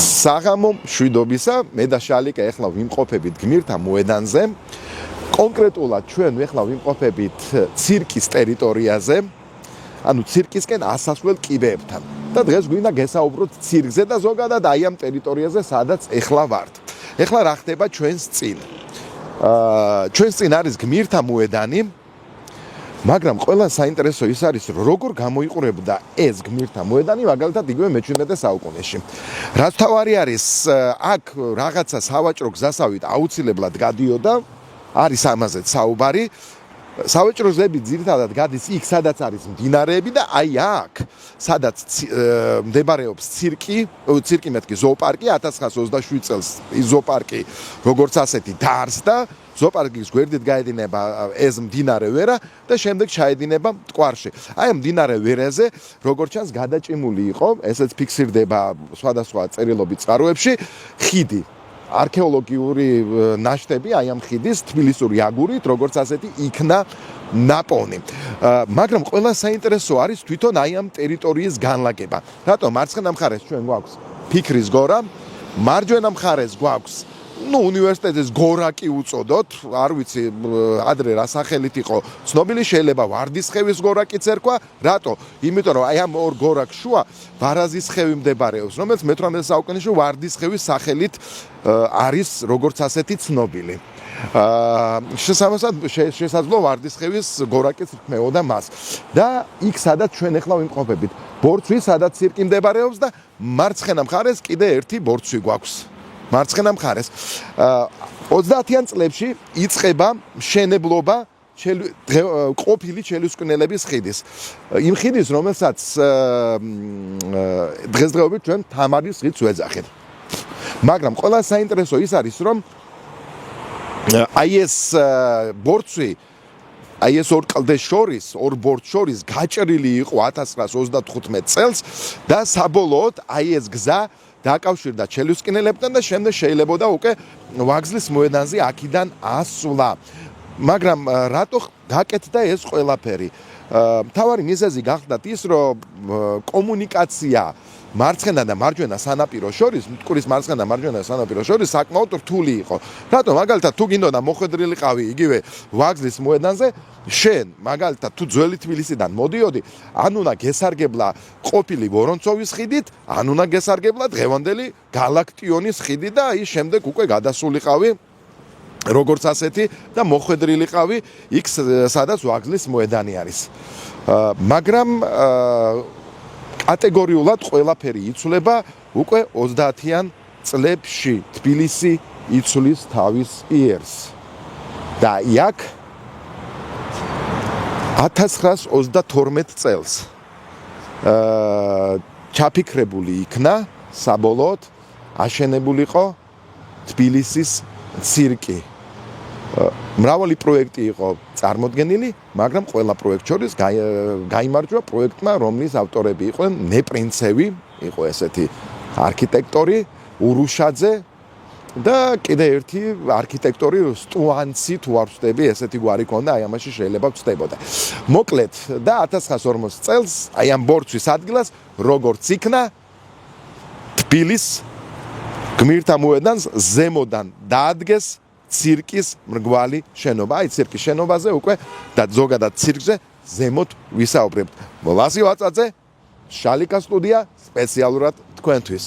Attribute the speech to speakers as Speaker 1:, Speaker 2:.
Speaker 1: საღამო მშვიდობისა, მე და შალიკა ეხლა ვიმყოფებით გმირთა მოედანზე. კონკრეტულად ჩვენ ეხლა ვიმყოფებით ცირკის ტერიტორიაზე, ანუ ცირკისკენ ასასვლელ კიბეებთან. და დღეს გვინდა გესაუბროთ ცირკზე და ზოგადად აი ამ ტერიტორიაზე, სადაც ეხლა ვართ. ეხლა რა ხდება ჩვენს წინ? ჩვენს წინ არის გმირთა მოედანი, მაგრამ ყველა საინტერესო ის არის, როგორ გამოიყურებდა ეს გმირთა მოედანი, მაგალითად იგივე მე-17 საუკუნეში. რაც თავარი არის, აქ რაღაცა სავაჭრო გზასავით აუცილებლად გადიოდა, არის ამაზეც საუბარი. სავაჭრო გზები ძირითადად გადის იქ, სადაც არის მდინარეები და აი აქ, სადაც მდებარეობს ცირკი მეთქი ზოოპარკი 1927 წელს ის ზოოპარკი როგორც ასეთი დაარსდა. ზოოპარკის გვერდით გაედინება ეს მდინარე ვერა და შემდეგ ჩაედინება მტკვარში. აი ამ მდინარე ვერაზე, როგორც ჩანს, გადაჭიმული იყო, ესეც ფიქსირდება სხვადასხვა წერილობით წყაროებში, ხიდი. არქეოლოგიური ნაშთები აი ამ ხიდის თბილისური აგურით, როგორც ასეთი იქნა ნაპოვნი. მაგრამ ყველა საინტერესო არის თვითონ აი ამ ტერიტორიის განლაგება. რატომ მარცხენა მხარეს ჩვენ გვაქვს ფიქრის გორა, მარჯვენა მხარეს გვაქვს უნივერსიტეტის გორაკი უწოდოთ, არ ვიცი ადრე რა სახელით იყო ცნობილი, შეიძლება ვარდისხევის გორაკიც ერქვა. რატო? იმიტომ რომ აი ამ ორ გორაკს შუა ვარაზისხევი მდებარეობს, რომელიც მე-18 საუკუნეში ვარდისხევის სახელით არის როგორც ასეთი ცნობილი. შესაძლოა ვარდისხევის გორაკიც რქმეოდა მას. და იქ სადაც ჩვენ ეხლა ვიმყოფებით, ბორცვი, სადაც ცირკი მდებარეობს და მარცხენა მხარეს კიდე ერთი ბორცვი გვაქვს. მარცხენა მხარეს 30-იან წლებში იწყება მშენებლობა ყოფილი ჩელუსკვნელების ხიდის. იმ ხიდის, რომელსაც დღესდღეობით ჩვენ თამარის ხიდს ვეძახით. მაგრამ ყველა საინტერესო ის არის, რომ აი ეს ბორცვი, აი ეს ორ კლდეს შორის, ორ ბორცვს შორის გაჭრილი იყო 1935 წელს და საბოლოოდ აი ეს გზა დაკავშირდა ჩელუსკინელებთან და შემდეგ შეიძლებოდა უკვე ვაგზლის მოედანზე აქედან ასვლა. მაგრამ რატო გაკეთდა ეს ყველაფერი? მთავარი მიზეზი გახდათ ის, რომ კომუნიკაცია მარცხენა და მარჯვენა სანაპიროს შორის, მტკვრის მარცხენა და მარჯვენა სანაპიროს შორის საკმაოდ რთული იყო. რატომ? მაგალითად, თუ გინდოდა მოხვედრილიყავი იგივე ვაგზლის მოედანზე, შენ მაგალითად თუ ძველი თბილისიდან მოდიოდი, ან უნდა გესარგებლა ყოფილი ვორონცოვის ხიდით, ან უნდა გესარგებლა დღევანდელი გალაქტიონის ხიდით და ის შემდეგ უკვე გადასულიყავი როგორც ასეთი და მოხვედრილიყავი იქ, სადაც ვაგზლის მოედანი არის. მაგრამ კატეგორიულად ყველაფერი იცვლება უკვე 30-იან წლებში თბილისი იცვლის თავის იერს. და იქ 1932 წელს ჩაფიქრებული იქნა საბოლოოდ აშენებულიყო თბილისის ცირკი. მრავალი პროექტი იყო წარმოდგენილი, მაგრამ ყველა პროექტ შორის გაიმარჯვა პროექტმა, რომლის ავტორები იყვნენ ნეპრინცევი, იყო ესეთი არქიტექტორი, ურუშაძე და კიდე ერთი არქიტექტორი სტუანცი, თუ არ ვწდები, ესეთი გვარი ქონდა, აი ამაში შეიძლება ვწდებოდა. მოკლედ და 1940 წელს აი ამ ბორცვის ადგილას როგორც იქნა თბილის გმირთა მოედანს ზემოდან დაადგეს ცირკის მრგვალი შენობა. აი ცირკის შენობაზე უკვე და ზოგადად ცირკზე ზემოთ ვისაუბრებთ. ლასი ვაწაძე, შალიკა სტუდია სპეციალურად თქვენთვის.